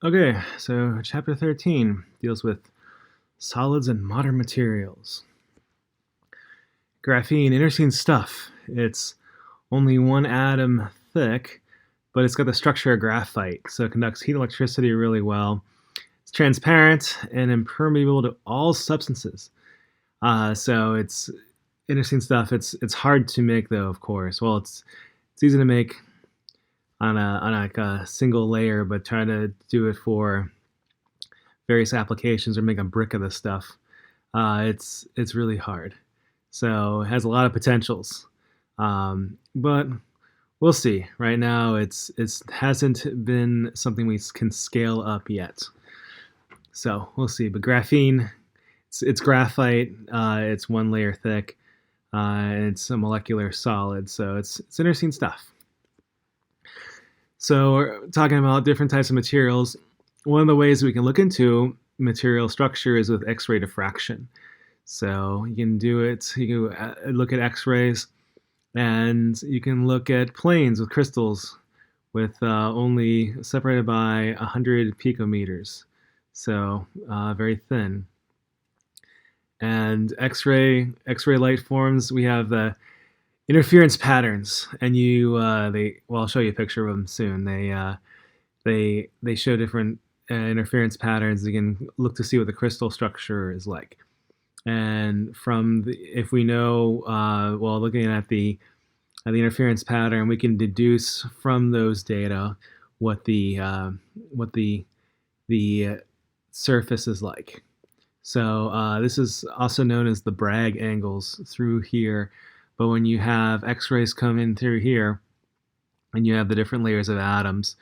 Okay, so chapter 13 deals with solids and modern materials. Graphene, interesting stuff. It's only one atom thick, but it's got the structure of graphite, so it conducts heat and electricity really well. It's transparent and impermeable to all substances. So it's interesting stuff. It's hard to make though, of course. Well, it's easy to make on like a single layer, but try to do it for various applications or make a brick of this stuff. It's really hard. So it has a lot of potentials, but we'll see. Right now, it hasn't been something we can scale up yet. So we'll see. But graphene, it's graphite. It's one layer thick, and it's a molecular solid. So it's interesting stuff. So we're talking about different types of materials. One of the ways we can look into material structure is with X-ray diffraction. So you can do it. You can look at X-rays, and you can look at planes with crystals with only separated by 100 picometers, so very thin. And X-ray light forms. We have the interference patterns, and I'll show you a picture of them soon. They show different interference patterns. You can look to see what the crystal structure is like. And if we know, looking at the interference pattern, we can deduce from those data what the surface is like. So this is also known as the Bragg angles through here. But when you have X-rays come in through here, and you have the different layers of atoms,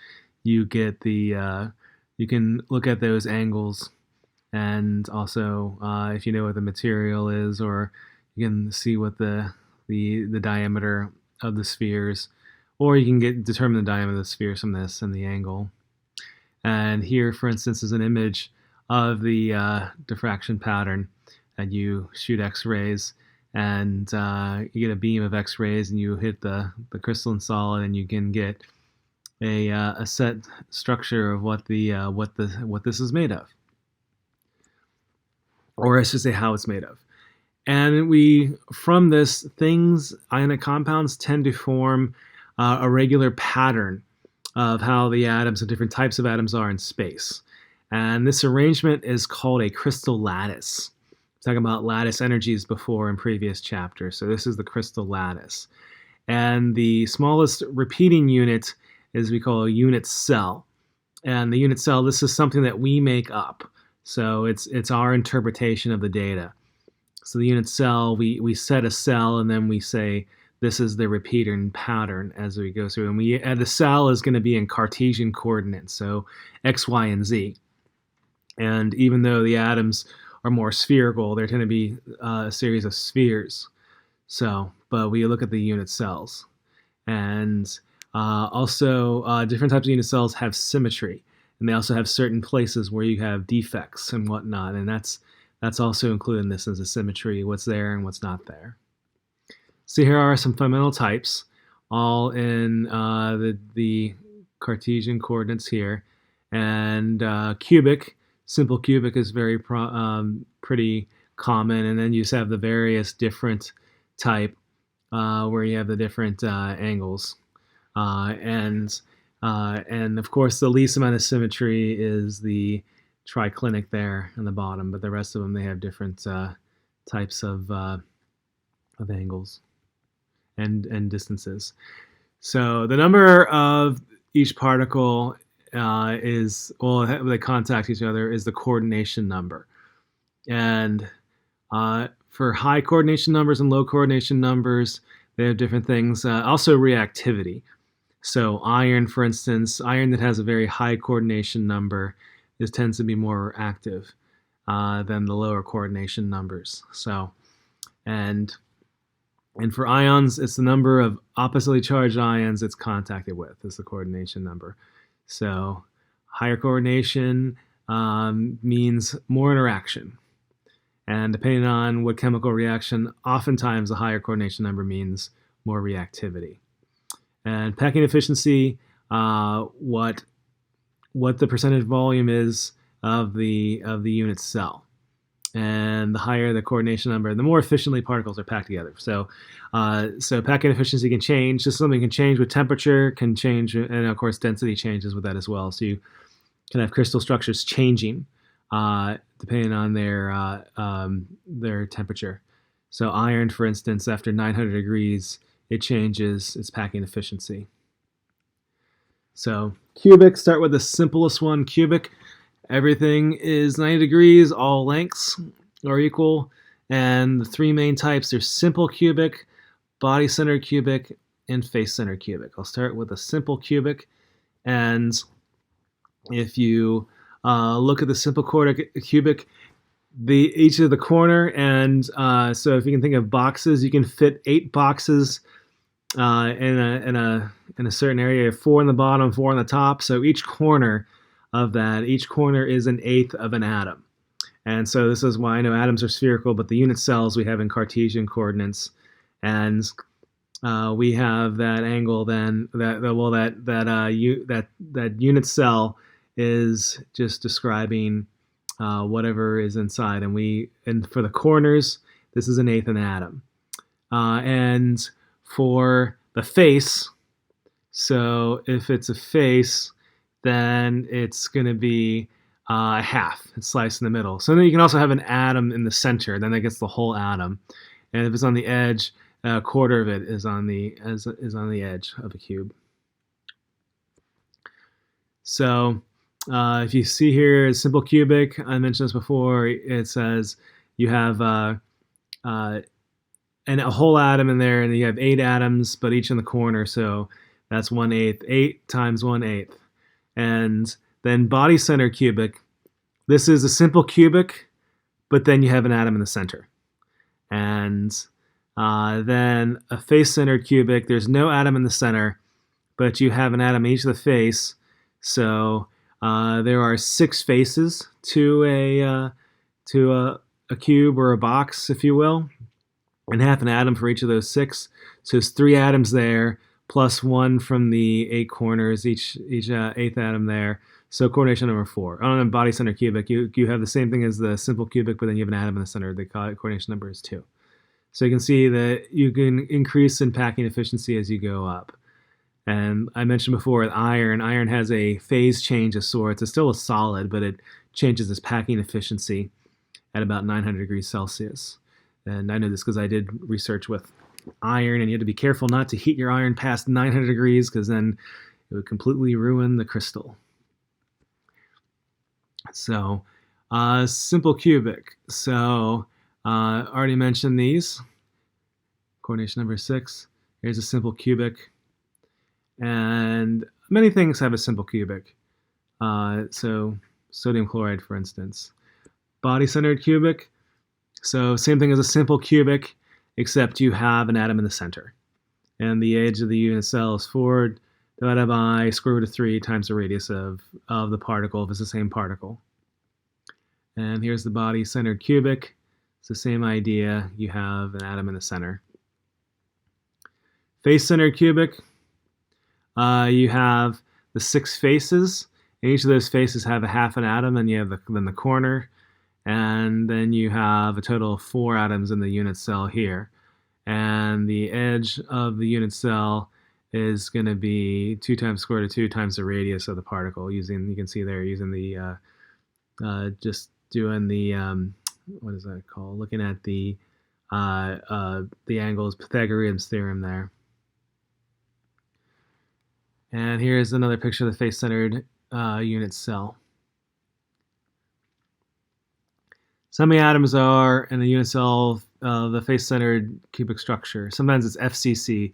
you get you can look at those angles, and also if you know what the material is, or you can see what the diameter of the spheres, or you can determine the diameter of the spheres from this and the angle. And here, for instance, is an image of the diffraction pattern, and you shoot X-rays, and you get a beam of X-rays, and you hit the crystalline solid, and you can get a set structure of what this is made of, or I should say how it's made of. And from this, ionic compounds tend to form a regular pattern of how the atoms, the different types of atoms, are in space. And this arrangement is called a crystal lattice. Talking about lattice energies before in previous chapters. So this is the crystal lattice. And the smallest repeating unit is we call a unit cell. And the unit cell, this is something that we make up. So it's our interpretation of the data. So the unit cell, we set a cell, and then we say this is the repeating pattern as we go through. And the cell is going to be in Cartesian coordinates, so X, Y, and Z. And even though the atoms are more spherical, there tend to be a series of spheres. But we look at the unit cells. And also, different types of unit cells have symmetry. And they also have certain places where you have defects and whatnot. And that's also included in this as a symmetry, what's there and what's not there. So here are some fundamental types, all in the Cartesian coordinates here. And cubic, simple cubic is very pretty common, and then you just have the various different type where you have the different angles, and of course the least amount of symmetry is the triclinic there in the bottom, but the rest of them, they have different types of angles and distances. So the number of each particle they contact each other, is the coordination number. And for high coordination numbers and low coordination numbers, they have different things. Also reactivity. So iron, for instance, iron that has a very high coordination number, this tends to be more active than the lower coordination numbers. So, and for ions, it's the number of oppositely charged ions it's contacted with is the coordination number. So higher coordination means more interaction. And depending on what chemical reaction, oftentimes a higher coordination number means more reactivity. And packing efficiency, what what the percentage volume is of the unit cell. And the higher the coordination number, the more efficiently particles are packed together. So packing efficiency can change. Just something can change with temperature, can change, and of course density changes with that as well. So you can have crystal structures changing depending on their temperature. So iron, for instance, after 900 degrees, it changes its packing efficiency. So cubic, start with the simplest one, cubic. Everything is 90 degrees, all lengths are equal. And the three main types are simple cubic, body-centered cubic, and face-centered cubic. I'll start with a simple cubic. And if you look at the simple cubic, each of the corner, and so if you can think of boxes, you can fit 8 boxes in a certain area, 4 on the bottom, 4 on the top. So each corner of that, each corner is an eighth of an atom. And so this is why I know atoms are spherical, but the unit cells we have in Cartesian coordinates, and we have that angle then that unit cell is just describing whatever is inside, and for the corners, this is an eighth an atom, and for the face, so if it's a face, then it's going to be half. It's sliced in the middle. So then you can also have an atom in the center. Then that gets the whole atom. And if it's on the edge, a quarter of it is on the edge of a cube. So if you see here, a simple cubic, I mentioned this before, it says you have a whole atom in there, and you have 8 atoms, but each in the corner, so that's 1/8. 8 times 1/8. And then body-centered cubic, this is a simple cubic, but then you have an atom in the center. And then a face-centered cubic, there's no atom in the center, but you have an atom in each of the face. So there are 6 faces to a cube or a box, if you will, and half an atom for each of those 6. So there's 3 atoms there, plus 1 from the 8 corners, each eighth atom there. So coordination number 4. On a body-centered cubic, you have the same thing as the simple cubic, but then you have an atom in the center. The coordination number is 2. So you can see that you can increase in packing efficiency as you go up. And I mentioned before, iron has a phase change of sorts. It's still a solid, but it changes its packing efficiency at about 900 degrees Celsius. And I know this because I did research with iron, and you had to be careful not to heat your iron past 900 degrees because then it would completely ruin the crystal. So simple cubic. So already mentioned these. Coordination number 6. Here's a simple cubic. And many things have a simple cubic. So sodium chloride, for instance. Body-centered cubic. So same thing as a simple cubic, except you have an atom in the center. And the age of the unit cell is 4 divided by square root of 3 times the radius of the particle, if it's the same particle. And here's the body-centered cubic. It's the same idea. You have an atom in the center. Face-centered cubic. You have the 6 faces. And each of those faces have a half an atom, and you have then the corner. And then you have a total of 4 atoms in the unit cell here. And the edge of the unit cell is going to be 2 times square root of 2 times the radius of the particle. You can see there, using the, just doing the, what is that called? Looking at the angles, Pythagorean's theorem there. And here's another picture of the face-centered unit cell. So how many atoms are in the unit cell of the face-centered cubic structure? Sometimes it's FCC.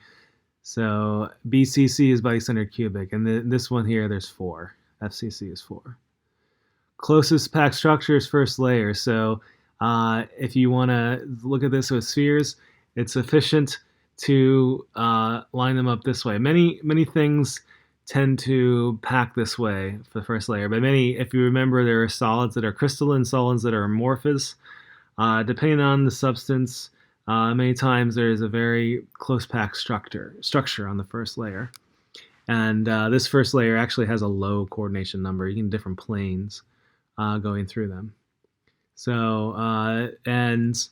So BCC is body-centered cubic, and this one here, there's 4. FCC is 4. Closest packed structure is first layer. So if you want to look at this with spheres, it's efficient to line them up this way. Many things tend to pack this way for the first layer, but if you remember, there are solids that are crystalline, solids that are amorphous. Depending on the substance, many times there is a very close packed structure on the first layer. And this first layer actually has a low coordination number. You can different planes going through them. So, and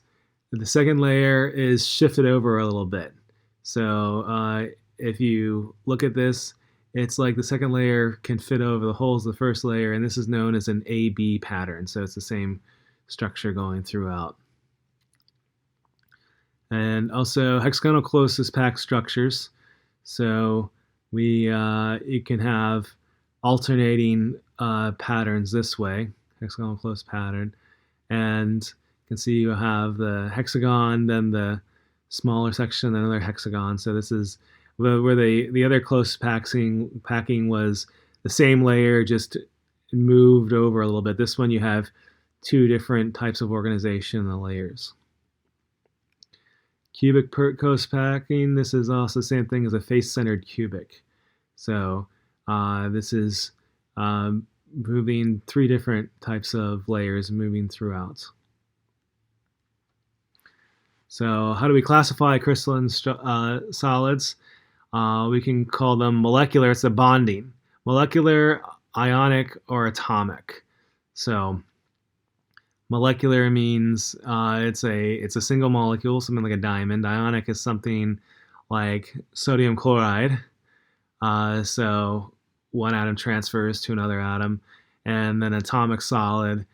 the second layer is shifted over a little bit. So if you look at this, it's like the second layer can fit over the holes of the first layer, and this is known as an AB pattern. So it's the same structure going throughout. And also hexagonal closest packed structures. So you can have alternating patterns this way, hexagonal close pattern, and you can see you have the hexagon, then the smaller section, then another hexagon. So this is where the other close packing was the same layer, just moved over a little bit. This one you have two different types of organization in the layers. Cubic close packing, this is also the same thing as a face-centered cubic. So this is moving three different types of layers moving throughout. So how do we classify crystalline solids? We can call them molecular. It's a bonding. Molecular, ionic, or atomic. So molecular means it's a single molecule, something like a diamond. Ionic is something like sodium chloride. So one atom transfers to another atom. And then atomic solid,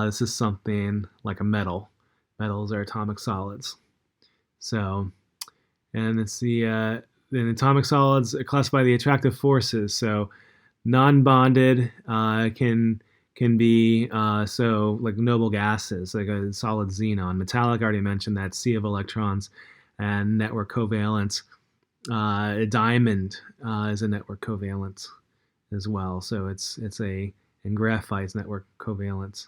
this is something like a metal. Metals are atomic solids. So, and it's the atomic solids classify the attractive forces. So non-bonded can be so like noble gases, like a solid xenon. Metallic, I already mentioned that, sea of electrons, and network covalent. A diamond is a network covalent as well. So and graphite's network covalent.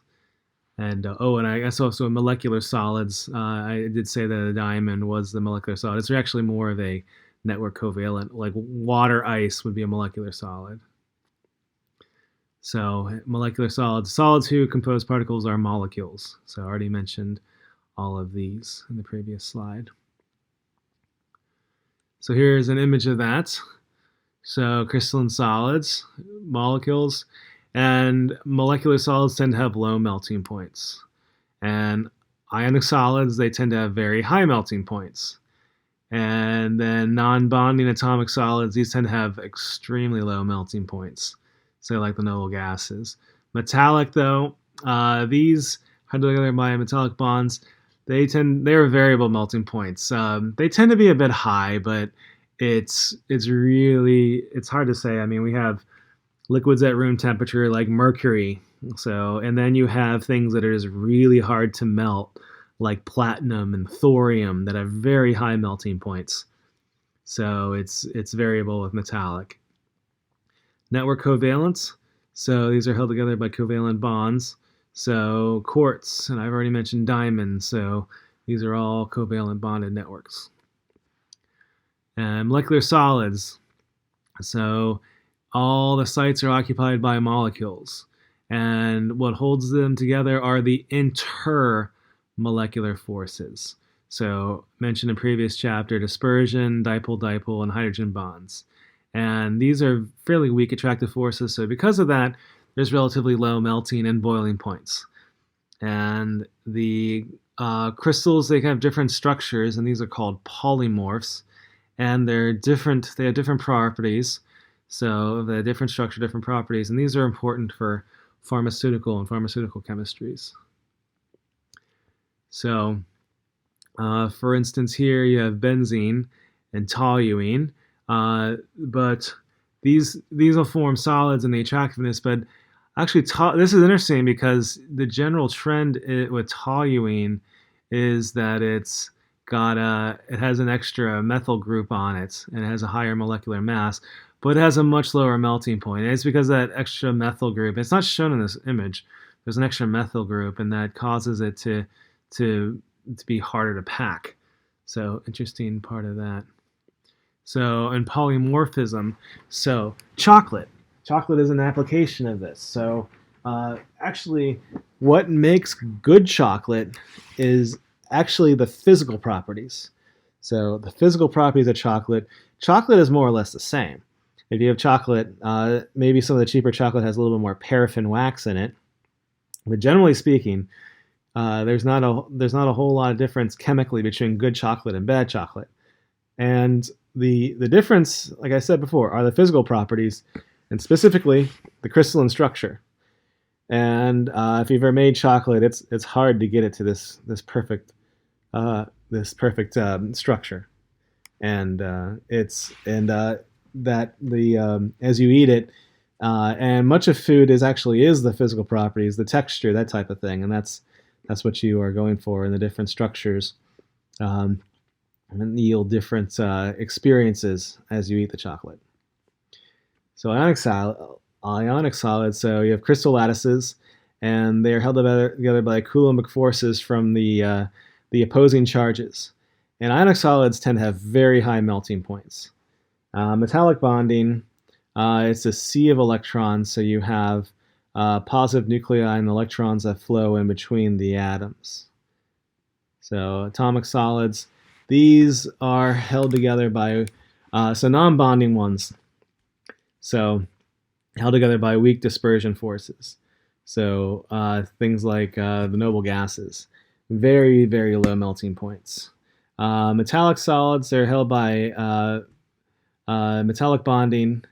And and I guess also molecular solids. I did say that a diamond was the molecular solid. It's actually more of a network covalent, like water ice would be a molecular solid. So molecular solids whose composed particles are molecules. So I already mentioned all of these in the previous slide. So here's an image of that. So crystalline solids, molecules, and molecular solids tend to have low melting points. And ionic solids, they tend to have very high melting points. And then non-bonding atomic solids, these tend to have extremely low melting points. So like the noble gases. Metallic though, these held together by metallic bonds, they're variable melting points. They tend to be a bit high, but it's hard to say. I mean, we have liquids at room temperature like mercury. So, and then you have things that are just really hard to melt, like platinum and thorium, that have very high melting points. So it's variable with metallic. Network covalence. So these are held together by covalent bonds. So quartz, and I've already mentioned diamonds. So these are all covalent bonded networks. And molecular solids. So all the sites are occupied by molecules. And what holds them together are the intermolecular forces. So mentioned in previous chapter, dispersion, dipole-dipole, and hydrogen bonds. And these are fairly weak attractive forces. So because of that, there's relatively low melting and boiling points. And the crystals, they have different structures, and these are called polymorphs. And they have different properties. So they have different structure, different properties. And these are important for pharmaceutical chemistries. So, for instance, here you have benzene and toluene. But these will form solids in the attractiveness. But actually, this is interesting because the general trend with toluene is that it has an extra methyl group on it, and it has a higher molecular mass, but it has a much lower melting point. And it's because of that extra methyl group. It's not shown in this image. There's an extra methyl group, and that causes it to be harder to pack. So interesting part of that. So, and polymorphism. So, chocolate. Chocolate is an application of this. So, actually, what makes good chocolate is actually the physical properties. So, the physical properties of chocolate is more or less the same. if you have chocolate, maybe some of the cheaper chocolate has a little bit more paraffin wax in it, but generally speaking, there's not a whole lot of difference chemically between good chocolate and bad chocolate. And the difference, like I said before, are the physical properties, and specifically the crystalline structure. And if you've ever made chocolate, it's hard to get it to this perfect structure. And that the as you eat it, and much of food is the physical properties, the texture, that type of thing, and that's what you are going for in the different structures, um, and yield different experiences as you eat the chocolate. So ionic solids. So you have crystal lattices, and they are held together by Coulombic forces from the opposing charges. And ionic solids tend to have very high melting points. Metallic bonding, it's a sea of electrons, so you have positive nuclei and electrons that flow in between the atoms. So atomic solids, these are held together by, so non-bonding ones, so held together by weak dispersion forces. So things like the noble gases, very, very low melting points. Metallic solids, they're held by metallic bonding,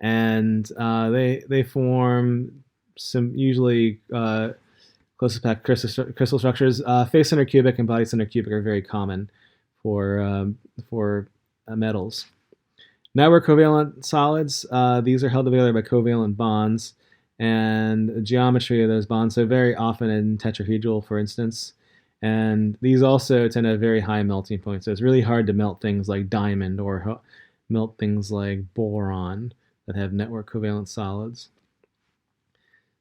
and they form some usually close to packed crystal structures. Face center cubic and body center cubic are very common for metals. Network covalent solids, these are held together by covalent bonds, and the geometry of those bonds, so very often in tetrahedral, for instance. And these also tend to have very high melting points, so it's really hard to melt things like diamond or melt things like boron that have network covalent solids.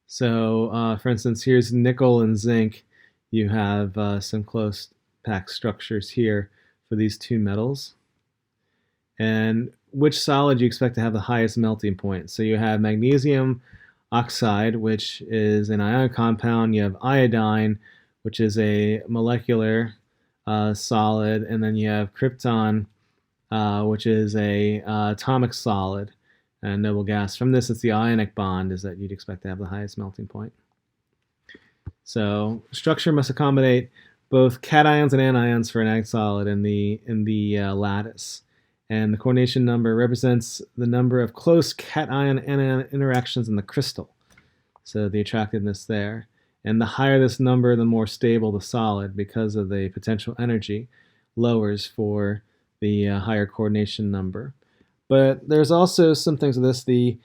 So, for instance, here's nickel and zinc. You have some close packed structures here for these two metals. And which solid you expect to have the highest melting point? So you have magnesium oxide, which is an ionic compound. You have iodine, which is a molecular solid, and then you have krypton, which is a atomic solid and noble gas. From this, it's the ionic bond is that you'd expect to have the highest melting point. So structure must accommodate both cations and anions for an ag solid in the lattice. And the coordination number represents the number of close cation-anion interactions in the crystal. So the attractiveness there. And the higher this number, the more stable the solid, because of the potential energy lowers for the higher coordination number. But there's also some things with this. The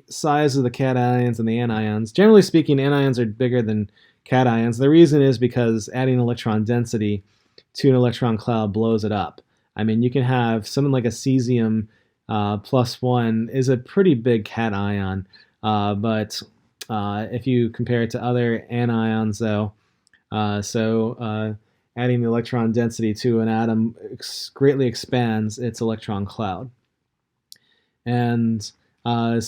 size of the cations and the anions. Generally speaking, anions are bigger than cations. The reason is because adding electron density to an electron cloud blows it up. I mean, you can have something like a cesium +1 is a pretty big cation, but if you compare it to other anions, though, adding the electron density to an atom greatly expands its electron cloud. And but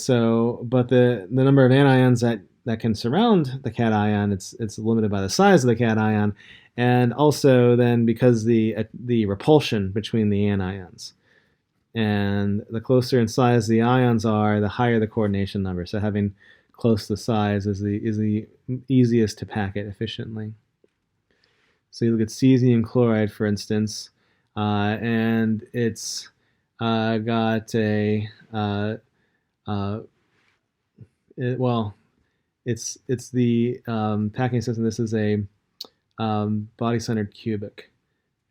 the number of anions that can surround the cation, it's limited by the size of the cation, and also then because the repulsion between the anions. And the closer in size the ions are, the higher the coordination number. So having close to size is the easiest to pack it efficiently. So you look at cesium chloride, for instance, and it's got a it's the packing system. This is a body-centered cubic,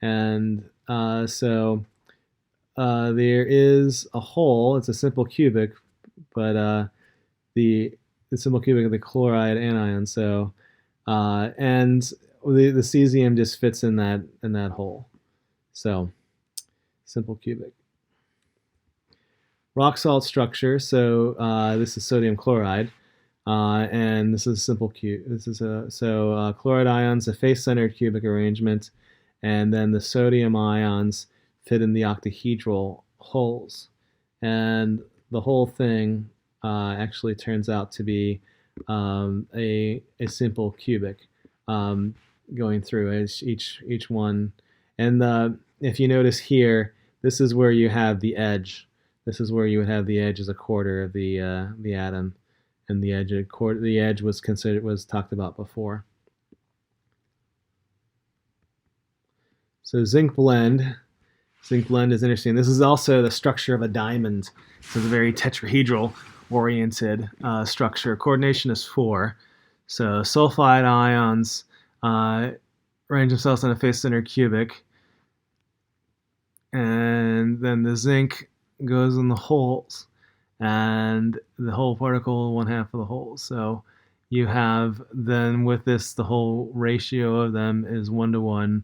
and so there is a hole. It's a simple cubic, but the simple cubic of the chloride anion. So and the cesium just fits in that hole. So simple cubic. Rock salt structure. So this is sodium chloride. And this is simple cube. This is chloride ions, a face-centered cubic arrangement, and then the sodium ions fit in the octahedral holes, and the whole thing actually turns out to be a simple cubic going through each one. And if you notice here, this is where you have the edge. This is where you would have the edge as a quarter of the atom, and the edge was talked about before. So zinc blend. Zinc blend is interesting. This is also the structure of a diamond. So it's a very tetrahedral oriented structure. Coordination is 4. So sulfide ions arrange themselves in a face center cubic. And then the zinc goes in the holes, and the whole particle 1/2 of the holes. So you have then with this, the whole ratio of them is 1:1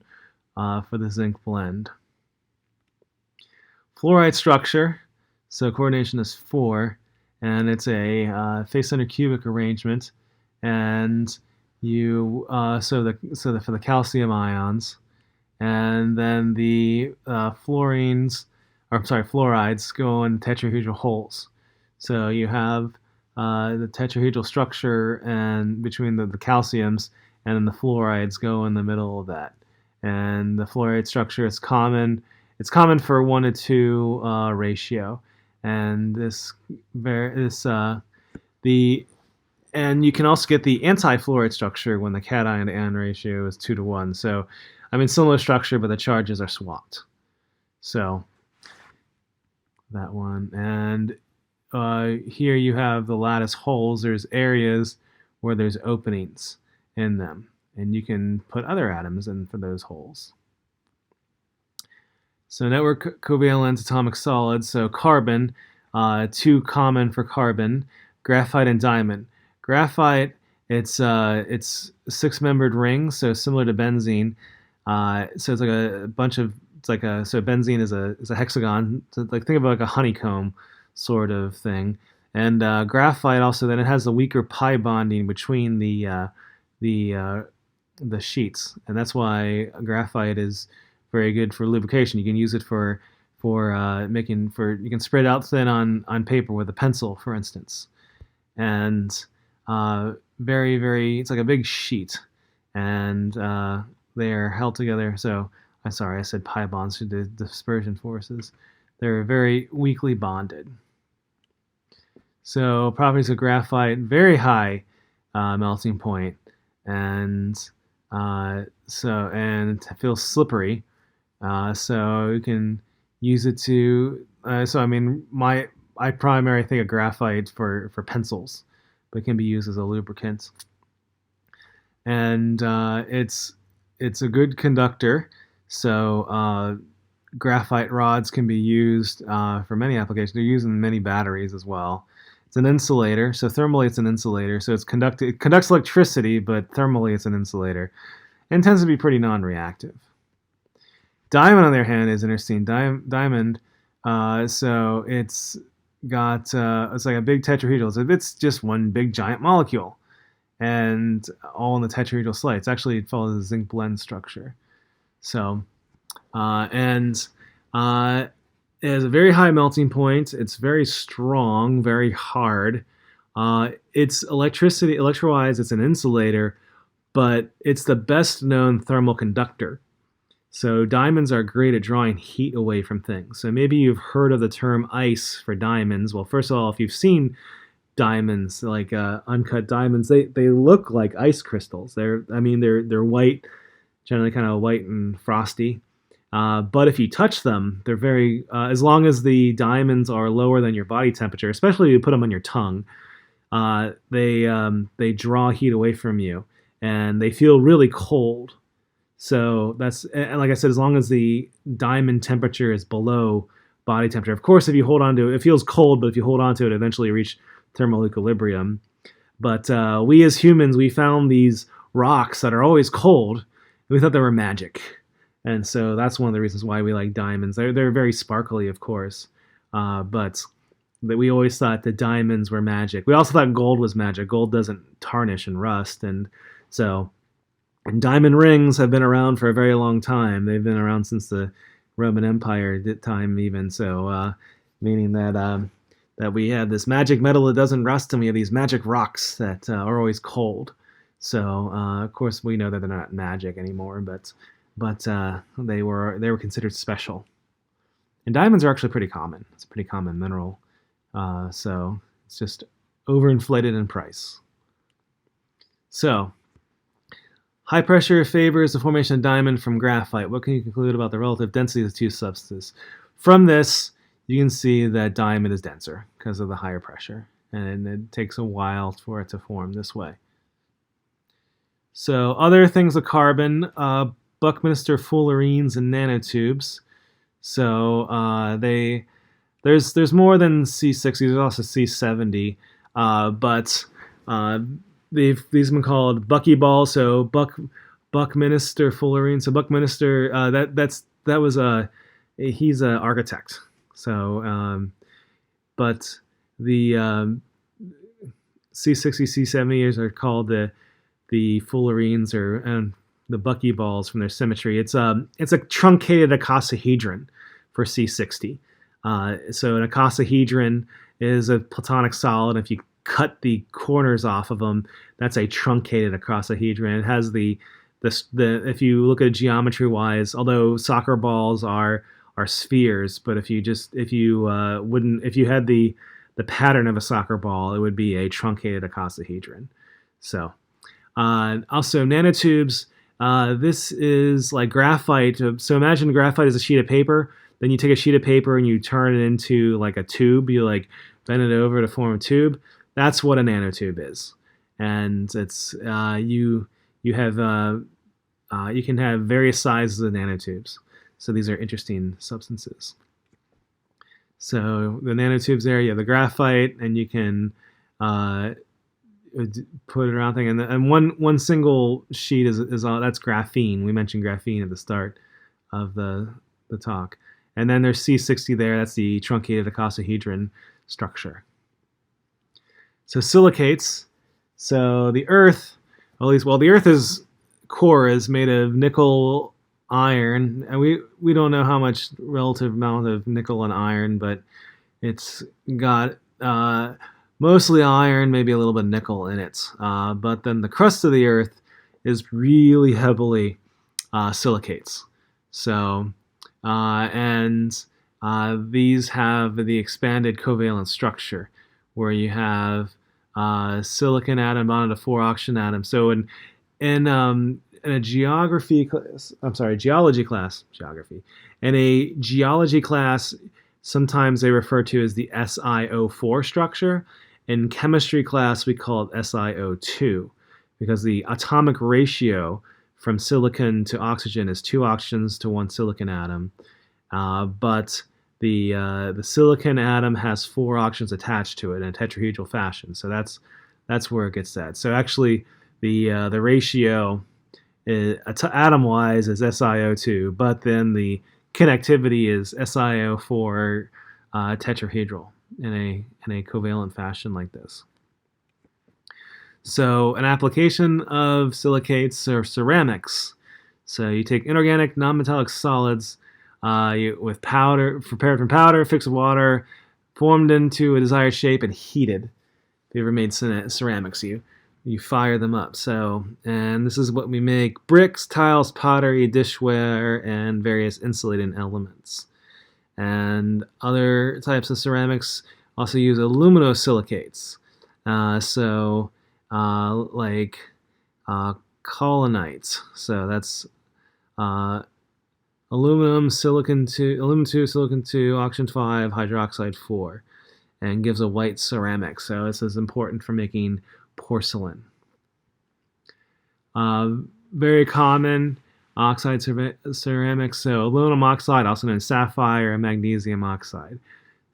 for the zinc blend. Fluoride structure, so coordination is 4, and it's a face center cubic arrangement, and you for the calcium ions, and then the fluorides go in tetrahedral holes. So you have the tetrahedral structure and between the calciums, and then the fluorides go in the middle of that. And the fluoride structure is common. It's common for 1:2 ratio, and and you can also get the anti-fluoride structure when the cation to anion ratio is 2:1. So, I mean, similar structure, but the charges are swapped. So that one, and here you have the lattice holes. There's areas where there's openings in them, and you can put other atoms in for those holes. So network covalent atomic solids. So carbon, 2 common for carbon, graphite and diamond. Graphite, it's 6-membered rings, so similar to benzene. So it's like a bunch of so benzene is a hexagon. So like think of like a honeycomb sort of thing. And graphite also, then it has the weaker pi bonding between the sheets, and that's why graphite is very good for lubrication. You can use it for you can spread out thin on paper with a pencil, for instance, and very, very, it's like a big sheet, and they are held together. So I'm sorry, I said pi bonds through the dispersion forces. They're very weakly bonded. So properties of graphite: very high melting point, and it feels slippery. So you can use it to. So I mean, I primarily think of graphite for pencils, but it can be used as a lubricant. And it's a good conductor. So graphite rods can be used for many applications. They're used in many batteries as well. It's an insulator. So thermally, it's an insulator. So it conducts electricity, but thermally, it's an insulator, and tends to be pretty non-reactive. Diamond, on the other hand, is interesting. Diamond, so it's got it's like a big tetrahedral. So it's just one big giant molecule, and all in the tetrahedral slate. It follows the zinc blend structure. So, it has a very high melting point. It's very strong, very hard. It's electro-wise, it's an insulator, but it's the best known thermal conductor. So diamonds are great at drawing heat away from things. So maybe you've heard of the term ice for diamonds. Well, first of all, if you've seen diamonds, like uncut diamonds, they look like ice crystals. They're white, generally kind of white and frosty. But if you touch them, they're very, as long as the diamonds are lower than your body temperature, especially if you put them on your tongue, they draw heat away from you, and they feel really cold. So that's, and like I said, as long as the diamond temperature is below body temperature. Of course, if you hold on to it, it feels cold, but if you hold on to it, eventually you reach thermal equilibrium. But we as humans, we found these rocks that are always cold, and we thought they were magic. And so that's one of the reasons why we like diamonds. They're very sparkly, of course, but we always thought that diamonds were magic. We also thought gold was magic. Gold doesn't tarnish and rust, and diamond rings have been around for a very long time. They've been around since the Roman Empire time, even. So, meaning that we have this magic metal that doesn't rust, and we have these magic rocks that are always cold. So, of course, we know that they're not magic anymore, but they were considered special. And diamonds are actually pretty common. It's a pretty common mineral. So it's just overinflated in price. So high pressure favors the formation of diamond from graphite. What can you conclude about the relative density of the two substances? From this, you can see that diamond is denser because of the higher pressure, and it takes a while for it to form this way. So other things of carbon, Buckminster fullerenes and nanotubes. So there's more than C60. There's also C70, but these have been called buckyballs. So Buckminster fullerene. So Buckminster that was he's an architect. So but the C60, C70 are called the fullerenes or the buckyballs from their symmetry. It's a truncated icosahedron for C60. So an icosahedron is a platonic solid. If you cut the corners off of them, that's a truncated icosahedron. It has the if you look at it geometry wise, although soccer balls are spheres, but if you had the pattern of a soccer ball, it would be a truncated icosahedron. So also nanotubes. This is like graphite. So imagine graphite is a sheet of paper. Then you take a sheet of paper and you turn it into like a tube. You like bend it over to form a tube. That's what a nanotube is. And it's you can have various sizes of nanotubes. So these are interesting substances. So the nanotubes there, you have the graphite, and you can put it around thing, and one single sheet is all that's graphene. We mentioned graphene at the start of the talk, and then there's C60 there. That's the truncated icosahedron structure. So silicates. So the Earth, the Earth's core is made of nickel, iron, and we don't know how much relative amount of nickel and iron, but it's got mostly iron, maybe a little bit of nickel in it. But then the crust of the Earth is really heavily silicates. So, these have the expanded covalent structure, where you have silicon atom bonded to 4 oxygen atoms. So in a geology class, sometimes they refer to as the SiO4 structure. In chemistry class, we call it SiO2 because the atomic ratio from silicon to oxygen is 2 oxygens to 1 silicon atom. But the silicon atom has 4 oxygens attached to it in a tetrahedral fashion. So that's where it gets that. So actually, the ratio atom-wise is SiO2, but then the connectivity is SiO4 tetrahedral in a covalent fashion like this. So an application of silicates or ceramics. So you take inorganic non-metallic solids with powder, prepared from powder, fixed with water, formed into a desired shape, and heated. If you ever made ceramics, you fire them up. So, and this is what we make: bricks, tiles, pottery, dishware, and various insulating elements. And other types of ceramics also use aluminosilicates. Like colonite. So that's aluminum, silicon 2, silicon 2, oxygen 5, hydroxide 4, and gives a white ceramic. So this is important for making porcelain. Very common oxide ceramics. So aluminum oxide, also known as sapphire, and magnesium oxide.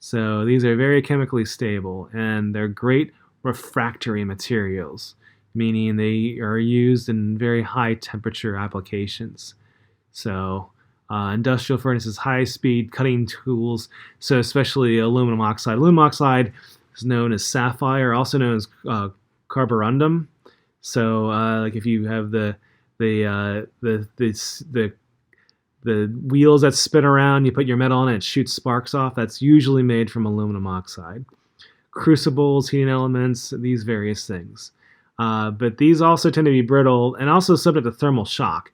So these are very chemically stable, and they're great refractory materials, meaning they are used in very high temperature applications. So industrial furnaces, high-speed cutting tools, so especially aluminum oxide. Aluminum oxide is known as sapphire, also known as carborundum. So like if you have the wheels that spin around, you put your metal on it, it shoots sparks off. That's usually made from aluminum oxide. Crucibles, heating elements, these various things. But these also tend to be brittle and also subject to thermal shock,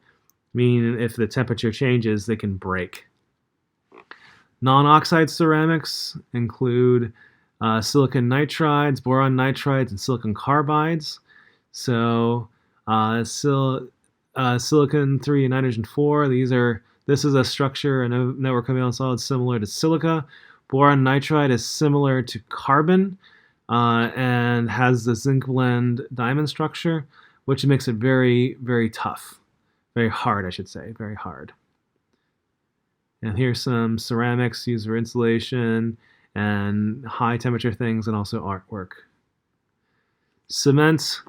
meaning if the temperature changes, they can break. Non-oxide ceramics include silicon nitrides, boron nitrides, and silicon carbides. So silicon 3 and nitrogen 4, this is a structure, a network covalent solid similar to silica. Boron nitride is similar to carbon and has the zinc blende diamond structure, which makes it very, very tough. Very hard, I should say, very hard. And here's some ceramics used for insulation and high temperature things, and also artwork. Cement,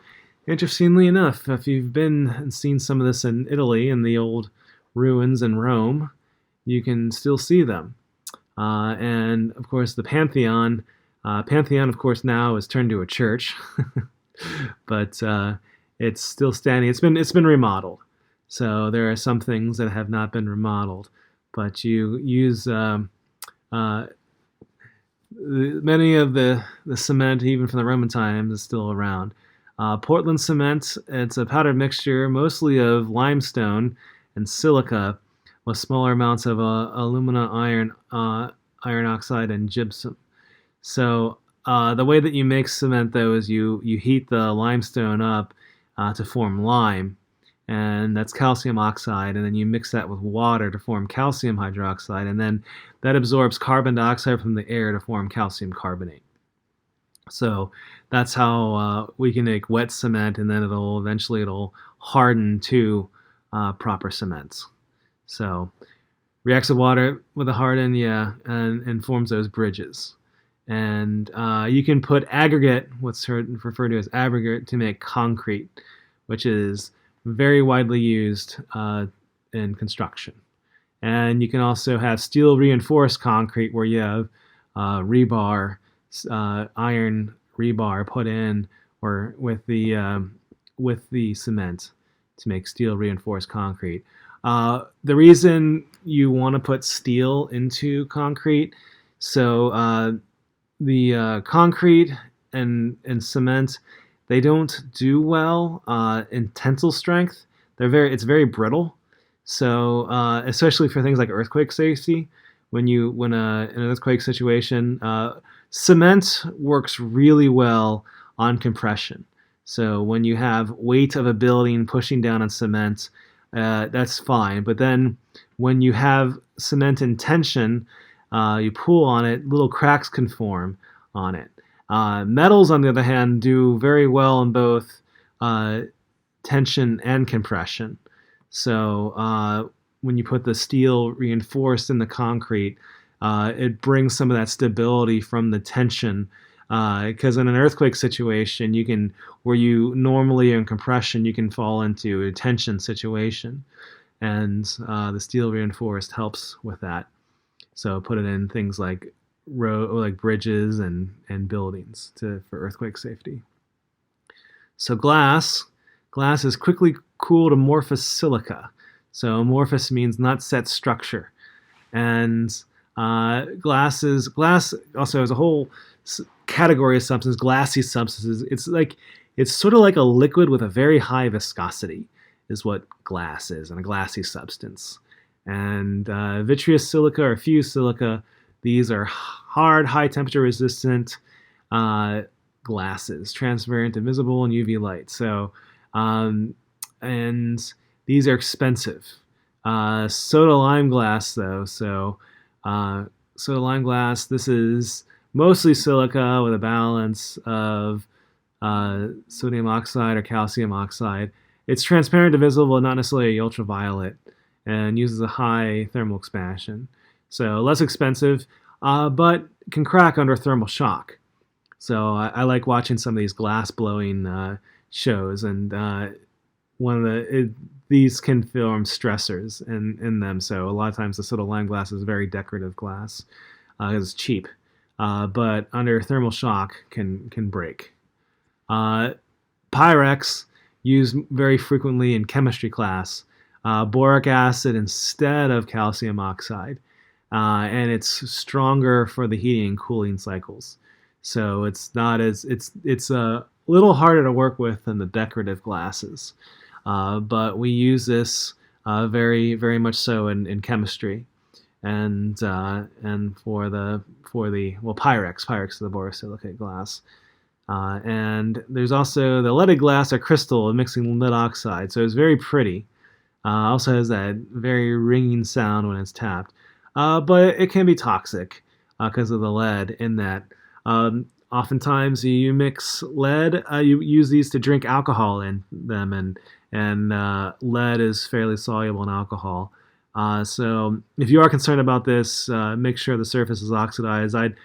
interestingly enough, if you've been and seen some of this in Italy, in the old ruins in Rome, you can still see them. And of course, the Pantheon. Pantheon, of course, now is turned to a church, but it's still standing. It's been remodeled, so there are some things that have not been remodeled. But you use many of the cement, even from the Roman times, is still around. Portland cement, it's a powdered mixture mostly of limestone and silica with smaller amounts of alumina, iron oxide, and gypsum. So the way that you make cement, though, is you heat the limestone up to form lime, and that's calcium oxide, and then you mix that with water to form calcium hydroxide, and then that absorbs carbon dioxide from the air to form calcium carbonate. So that's how we can make wet cement, and then eventually it'll harden to proper cements. So reacts with water with a harden, and forms those bridges. And you can put aggregate, what's referred to as aggregate, to make concrete, which is very widely used in construction. And you can also have steel reinforced concrete, where you have rebar, iron rebar put in, or with the cement to make steel reinforced concrete. The reason you want to put steel into concrete, so the concrete and cement, they don't do well in tensile strength. It's very brittle. So especially for things like earthquake safety, when in an earthquake situation, cement works really well on compression. So when you have weight of a building pushing down on cement, that's fine. But then when you have cement in tension, you pull on it, little cracks can form on it. Metals, on the other hand, do very well in both tension and compression. So when you put the steel reinforced in the concrete, it brings some of that stability from the tension. Because in an earthquake situation, where you normally in compression, you can fall into a tension situation, and the steel reinforced helps with that. So put it in things like bridges and buildings for earthquake safety. So glass is quickly cooled amorphous silica. So amorphous means not set structure, and glass also has a whole category of substance, glassy substances. It's sort of like a liquid with a very high viscosity, is what glass is, and a glassy substance. And vitreous silica or fused silica, these are hard, high temperature resistant glasses, transparent, invisible in UV light. So, and these are expensive. Soda lime glass, though. So, soda lime glass, this is mostly silica with a balance of sodium oxide or calcium oxide. It's transparent, invisible, not necessarily ultraviolet, and uses a high thermal expansion. So less expensive, but can crack under thermal shock. So I like watching some of these glass blowing shows, and these can form stressors in them. So a lot of times the soda lime glass is very decorative glass because it's cheap, but under thermal shock can break. Pyrex, used very frequently in chemistry class. Boric acid instead of calcium oxide, and it's stronger for the heating and cooling cycles. So it's a little harder to work with than the decorative glasses, but we use this very, very much so in chemistry. and for the Pyrex. Pyrex is the borosilicate glass. And there's also the leaded glass or crystal mixing lead oxide, so it's very pretty. Also has that very ringing sound when it's tapped, but it can be toxic because of the lead in that. Oftentimes you mix lead, you use these to drink alcohol in them, and lead is fairly soluble in alcohol. So if you are concerned about this, make sure the surface is oxidized. I'd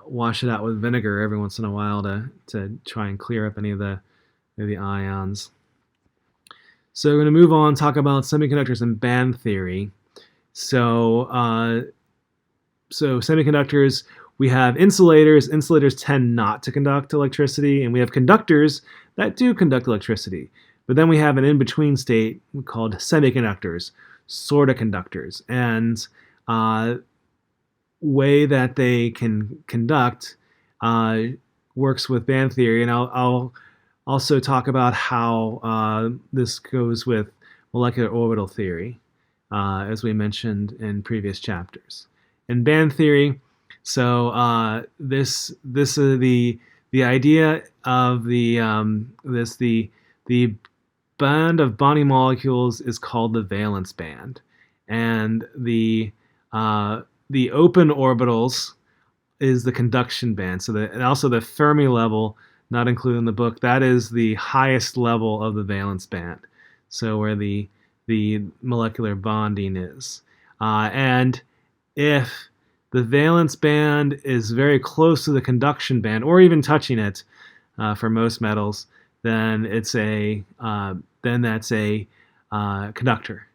wash it out with vinegar every once in a while to try and clear up any of the ions. So we're going to move on and talk about semiconductors and band theory. So semiconductors, we have insulators. Insulators tend not to conduct electricity, and we have conductors that do conduct electricity. But then we have an in-between state called semiconductors, sort of conductors. And way that they can conduct works with band theory, and I'll also talk about how this goes with molecular orbital theory, as we mentioned in previous chapters. In band theory, so this is the idea of the band of bonding molecules is called the valence band, and the open orbitals is the conduction band. So and also the Fermi level, not included in the book, that is the highest level of the valence band. So where the molecular bonding is. And if the valence band is very close to the conduction band, or even touching it for most metals, then that's a conductor.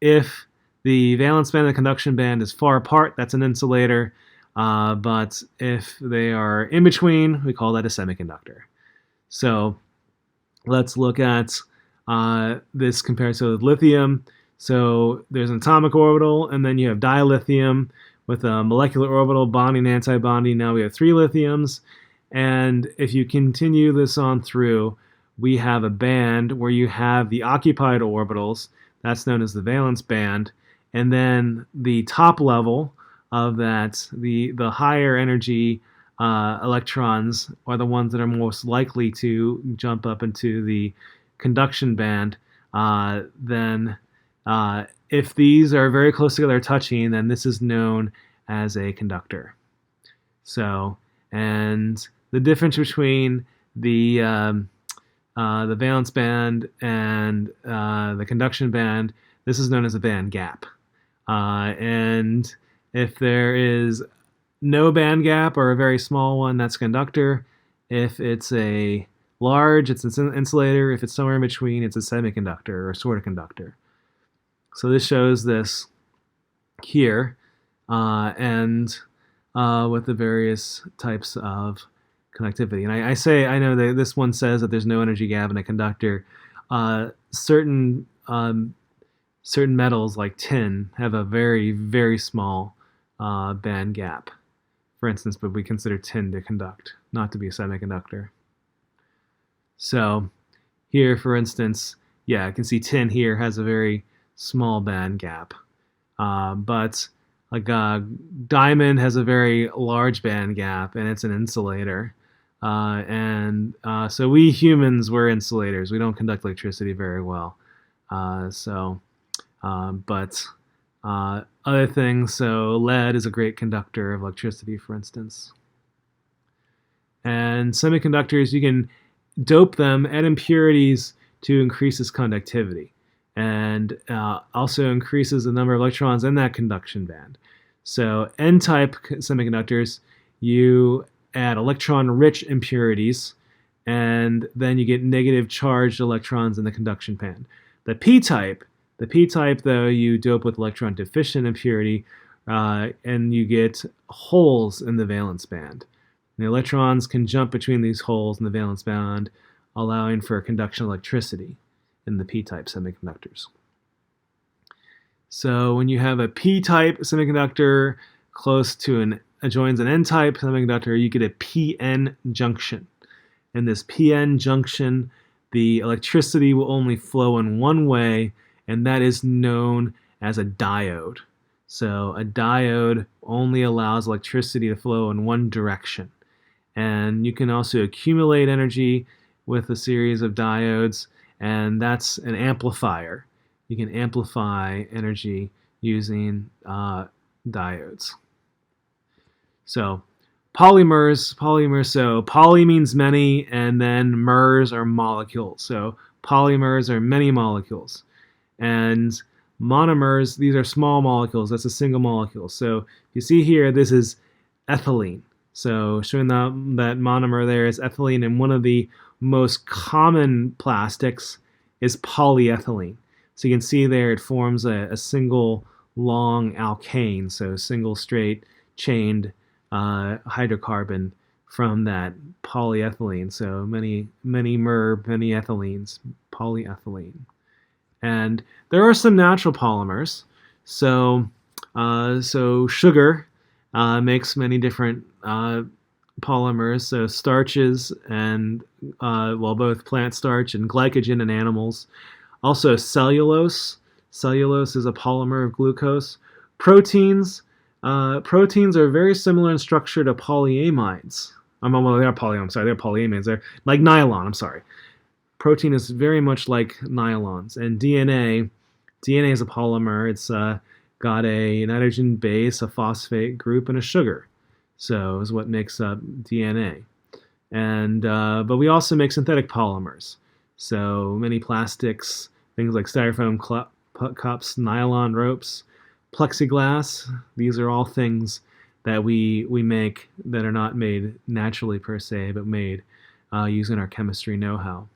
If the valence band and the conduction band is far apart, that's an insulator. But if they are in between, we call that a semiconductor. So let's look at this compared to lithium. So there's an atomic orbital, and then you have dilithium with a molecular orbital, bonding, anti-bonding. Now we have 3 lithiums. And if you continue this on through, we have a band where you have the occupied orbitals. That's known as the valence band. And then the top level of that, the higher energy electrons are the ones that are most likely to jump up into the conduction band. Then if these are very close together touching, then this is known as a conductor. So, and the difference between the valence band and the conduction band, this is known as a band gap. And if there is no band gap or a very small one, that's conductor. If it's a large, it's an insulator. If it's somewhere in between, it's a semiconductor or sort of conductor. So this shows this here, and with the various types of conductivity. And I know that this one says that there's no energy gap in a conductor. Certain metals like tin have a very, very small band gap, for instance, but we consider tin to conduct, not to be a semiconductor. So here, for instance, yeah, I can see tin here has a very small band gap, but like diamond has a very large band gap, and it's an insulator. So we humans, we're insulators. We don't conduct electricity very well. But other things, so lead is a great conductor of electricity, for instance. And semiconductors, you can dope them at impurities to increase its conductivity, and also increases the number of electrons in that conduction band. So N-type semiconductors, you add electron-rich impurities, and then you get negative charged electrons in the conduction band. The P-type, though, you dope with electron-deficient impurity, and you get holes in the valence band. The electrons can jump between these holes in the valence band, allowing for conduction electricity in the P-type semiconductors. So when you have a P-type semiconductor close to joins an N-type semiconductor, you get a PN junction. In this PN junction, the electricity will only flow in one way, and that is known as a diode. So a diode only allows electricity to flow in one direction. And you can also accumulate energy with a series of diodes, and that's an amplifier. You can amplify energy using diodes. So polymers. So poly means many, and then mers are molecules. So polymers are many molecules, and monomers, these are small molecules. That's a single molecule. So you see here, this is ethylene. So showing that monomer there is ethylene, and one of the most common plastics is polyethylene. So you can see there it forms a single long alkane, so single straight chained hydrocarbon from that polyethylene. So many ethylenes, polyethylene. And there are some natural polymers. So sugar makes many different polymers. So starches and both plant starch and glycogen in animals. Also cellulose. Cellulose is a polymer of glucose. Proteins. Proteins are very similar in structure to polyamides. They're polyamides. They're like nylon. I'm sorry. Protein is very much like nylons. And DNA is a polymer. It's got a nitrogen base, a phosphate group, and a sugar. So is what makes up DNA. And but we also make synthetic polymers. So many plastics, things like styrofoam cups, nylon ropes, plexiglass. These are all things that we make that are not made naturally per se, but made using our chemistry know-how.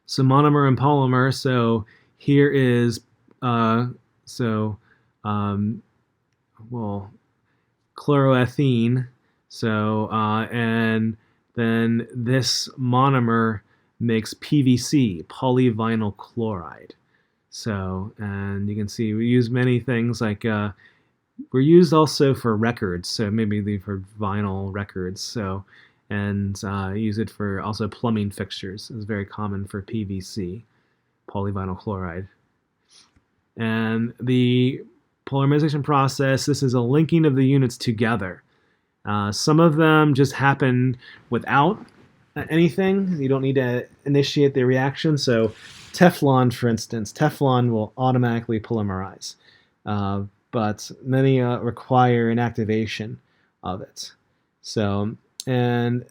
So monomer and polymer. So here is chloroethene. So and then this monomer makes PVC, polyvinyl chloride. So, and you can see we use many things like we're used also for records. So maybe for vinyl records. So. And use it for also plumbing fixtures. It's very common for PVC, polyvinyl chloride. And the polymerization process, this is a linking of the units together. Some of them just happen without anything. You don't need to initiate the reaction. So Teflon, for instance, Teflon will automatically polymerize. But many require an activation of it. So, and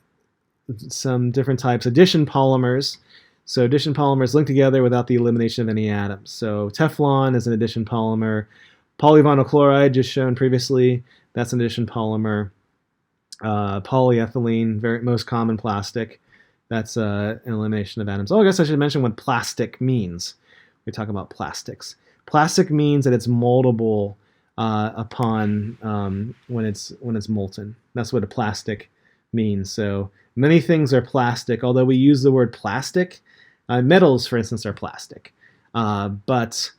some different types, addition polymers. So addition polymers link together without the elimination of any atoms. So Teflon is an addition polymer. Polyvinyl chloride, just shown previously, that's an addition polymer. Polyethylene, most common plastic, that's an elimination of atoms. Oh, I guess I should mention what plastic means. We talk about plastics. Plastic means that it's moldable upon when it's molten. That's what a plastic means. So many things are plastic, although we use the word plastic. Metals, for instance, are plastic, but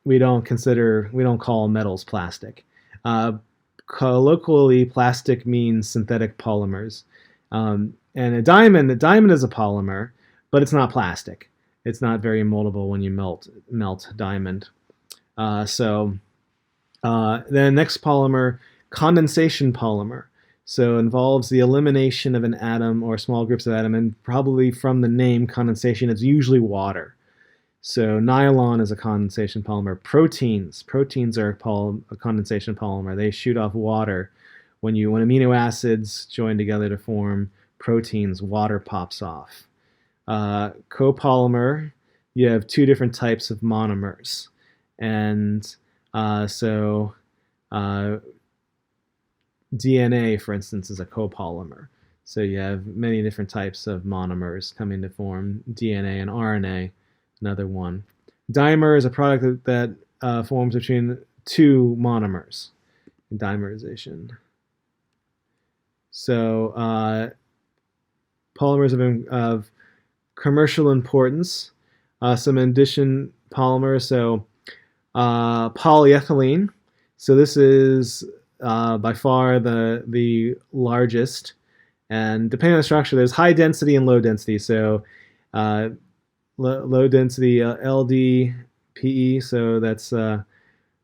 we don't call metals plastic. Colloquially, plastic means synthetic polymers. And a diamond is a polymer, but it's not plastic. It's not very moldable when you melt diamond. Then next polymer, condensation polymer. So involves the elimination of an atom or small groups of atoms, and probably from the name condensation, it's usually water. So nylon is a condensation polymer. Proteins are a condensation polymer. They shoot off water. When amino acids join together to form proteins, water pops off. Copolymer, you have two different types of monomers. And DNA, for instance, is a copolymer. So you have many different types of monomers coming to form DNA, and RNA, another one. Dimer is a product that forms between two monomers, dimerization. So polymers of commercial importance. Some addition polymers, so polyethylene. So this is by far the largest, and depending on the structure, there's high density and low density. So low density LDPE, so that's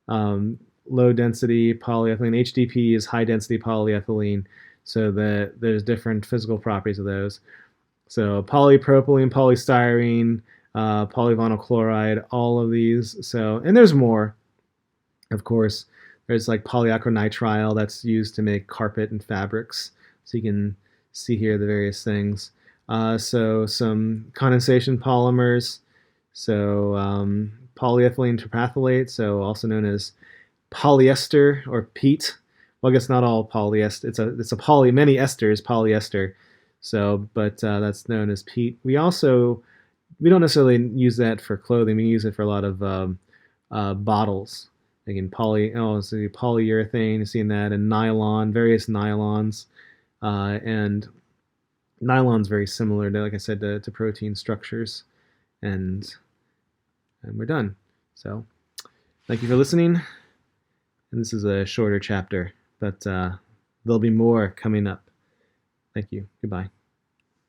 low density polyethylene. HDP is high density polyethylene, so that there's different physical properties of those. So polypropylene, polystyrene, polyvinyl chloride, all of these. So, and there's more, of course. There's like polyacrylonitrile that's used to make carpet and fabrics. So you can see here the various things. So some condensation polymers. So polyethylene terephthalate, so also known as polyester or peat. Well, I guess not all polyester. It's a poly many esters polyester. So, but that's known as peat. We don't necessarily use that for clothing. We use it for a lot of bottles. Again, polyurethane. You've seen that, and nylon, various nylons, and nylon's very similar to, like I said, to protein structures, and we're done. So, thank you for listening. And this is a shorter chapter, but there'll be more coming up. Thank you. Goodbye.